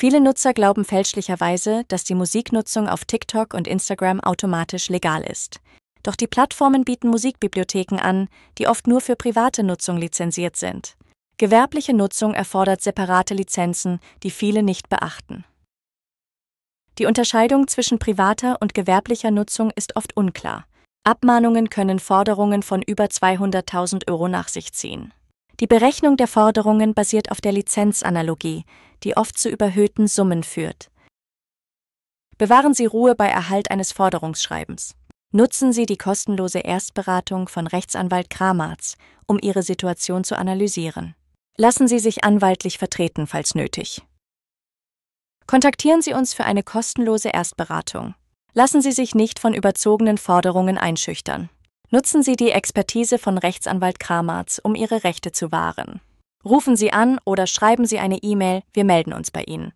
Viele Nutzer glauben fälschlicherweise, dass die Musiknutzung auf TikTok und Instagram automatisch legal ist. Doch die Plattformen bieten Musikbibliotheken an, die oft nur für private Nutzung lizenziert sind. Gewerbliche Nutzung erfordert separate Lizenzen, die viele nicht beachten. Die Unterscheidung zwischen privater und gewerblicher Nutzung ist oft unklar. Abmahnungen können Forderungen von über 200.000 € nach sich ziehen. Die Berechnung der Forderungen basiert auf der Lizenzanalogie, die oft zu überhöhten Summen führt. Bewahren Sie Ruhe bei Erhalt eines Forderungsschreibens. Nutzen Sie die kostenlose Erstberatung von Rechtsanwalt Kramarz, um Ihre Situation zu analysieren. Lassen Sie sich anwaltlich vertreten, falls nötig. Kontaktieren Sie uns für eine kostenlose Erstberatung. Lassen Sie sich nicht von überzogenen Forderungen einschüchtern. Nutzen Sie die Expertise von Rechtsanwalt Kramarz, um Ihre Rechte zu wahren. Rufen Sie an oder schreiben Sie eine E-Mail, wir melden uns bei Ihnen.